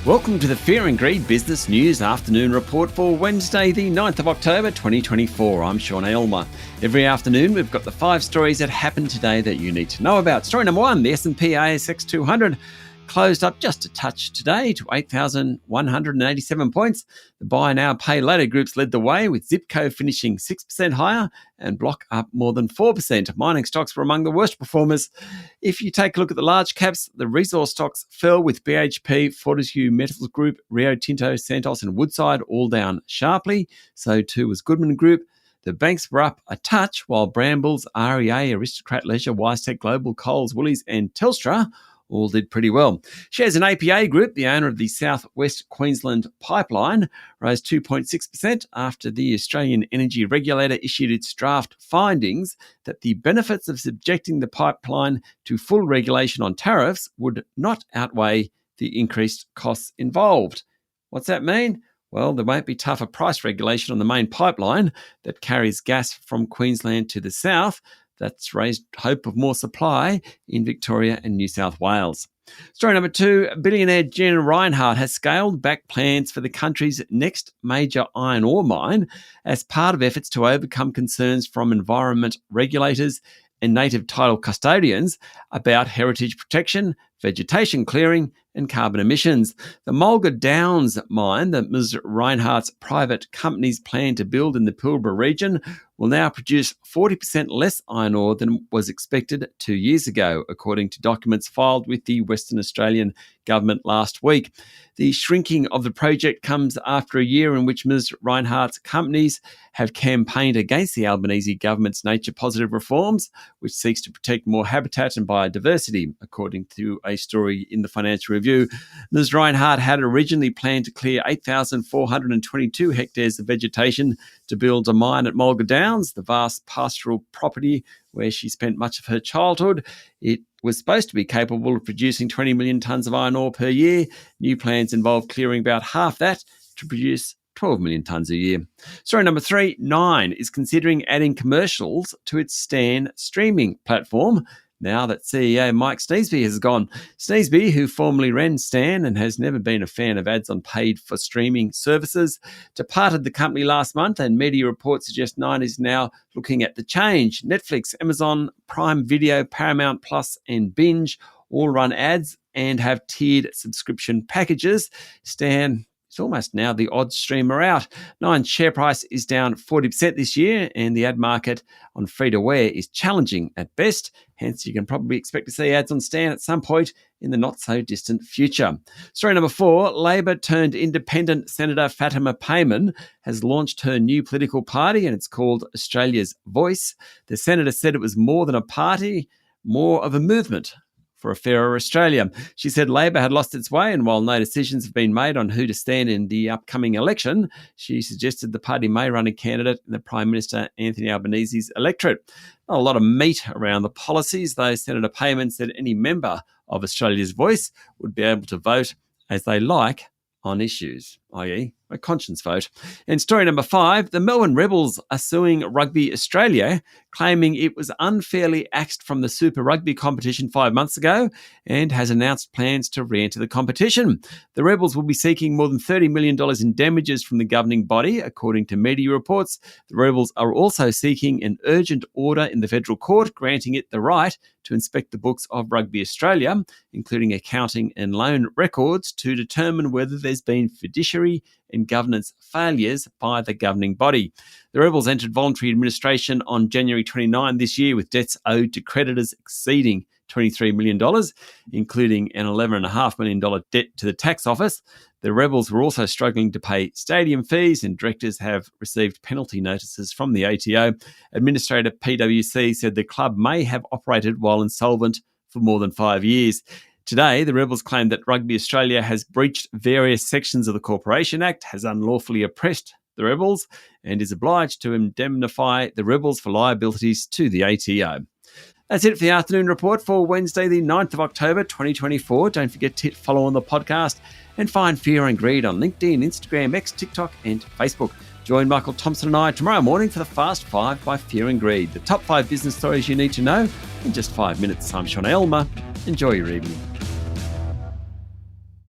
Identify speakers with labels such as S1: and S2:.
S1: Welcome to the Fear and Greed Business News Afternoon Report for Wednesday, the 9th of October, 2024. I'm Sean Aylmer. Every afternoon, we've got the 5 stories that happened today that you need to know about. Story number 1, the S&P ASX 200 closed up just a touch today to 8,187 points. The Buy Now, Pay Later groups led the way, with Zipco finishing 6% higher and Block up more than 4%. Mining stocks were among the worst performers. If you take a look at the large caps, the resource stocks fell, with BHP, Fortescue Metals Group, Rio Tinto, Santos and Woodside all down sharply. So too was Goodman Group. The banks were up a touch, while Brambles, REA, Aristocrat Leisure, WiseTech Global, Coles, Woolies and Telstra all did pretty well. Shares in APA Group, the owner of the South West Queensland Pipeline, rose 2.6% after the Australian Energy Regulator issued its draft findings that the benefits of subjecting the pipeline to full regulation on tariffs would not outweigh the increased costs involved. What's that mean? Well, there won't be tougher price regulation on the main pipeline that carries gas from Queensland to the south. That's raised hope of more supply in Victoria and New South Wales. Story number 2, billionaire Gina has scaled back plans for the country's next major iron ore mine as part of efforts to overcome concerns from environment regulators and native title custodians about heritage protection, vegetation clearing and carbon emissions. The Mulga Downs mine that Ms. Reinhardt's private companies plan to build in the Pilbara region will now produce 40% less iron ore than was expected 2 years ago, according to documents filed with the Western Australian government last week. The shrinking of the project comes after a year in which Ms. Reinhardt's companies have campaigned against the Albanese government's nature-positive reforms, which seeks to protect more habitat and biodiversity, according to a story in the Financial Review. Ms. Reinhardt had originally planned to clear 8,422 hectares of vegetation to build a mine at Mulga Downs, the vast pastoral property where she spent much of her childhood. It was supposed to be capable of producing 20 million tonnes of iron ore per year. New plans involve clearing about half that to produce 12 million tonnes a year. Story number 3, Nine is considering adding commercials to its Stan streaming platform now that CEO Mike Sneesby has gone. Sneesby, who formerly ran Stan and has never been a fan of ads on paid-for-streaming services, departed the company last month, and media reports suggest Nine is now looking at the change. Netflix, Amazon, Prime Video, Paramount Plus and Binge all run ads and have tiered subscription packages. Stan is almost now the odd streamer out. Nine's share price is down 40% this year, and the ad market on free-to-air is challenging at best. Hence, you can probably expect to see ads on Stan at some point in the not-so-distant future. Story number 4, Labor-turned-independent Senator Fatima Payman has launched her new political party, and it's called Australia's Voice. The senator said it was more than a party, more of a movement for a fairer Australia. She said Labor had lost its way, and while no decisions have been made on who to stand in the upcoming election, she suggested the party may run a candidate in the Prime Minister Anthony Albanese's electorate. Not a lot of meat around the policies, though. Senator Payman said any member of Australia's Voice would be able to vote as they like on issues, i.e. a conscience vote. And story number 5, the Melbourne Rebels are suing Rugby Australia, claiming it was unfairly axed from the Super Rugby competition 5 months ago and has announced plans to re-enter the competition. The Rebels will be seeking more than $30 million in damages from the governing body, according to media reports. The Rebels are also seeking an urgent order in the federal court, granting it the right to inspect the books of Rugby Australia, including accounting and loan records, to determine whether there's been fiduciary and governance failures by the governing body. The Rebels entered voluntary administration on January 29 this year, with debts owed to creditors exceeding $23 million, including an $11.5 million debt to the tax office. The Rebels were also struggling to pay stadium fees, and directors have received penalty notices from the ATO. Administrator PwC said the club may have operated while insolvent for more than 5 years. Today, the Rebels claim that Rugby Australia has breached various sections of the Corporation Act, has unlawfully oppressed the Rebels, and is obliged to indemnify the Rebels for liabilities to the ATO. That's it for the afternoon report for Wednesday, the 9th of October, 2024. Don't forget to follow on the podcast and find Fear and Greed on LinkedIn, Instagram, X, TikTok, and Facebook. Join Michael Thompson and I tomorrow morning for the Fast 5 by Fear and Greed, the top 5 business stories you need to know in just 5 minutes. I'm Sean Aylmer. Enjoy your evening.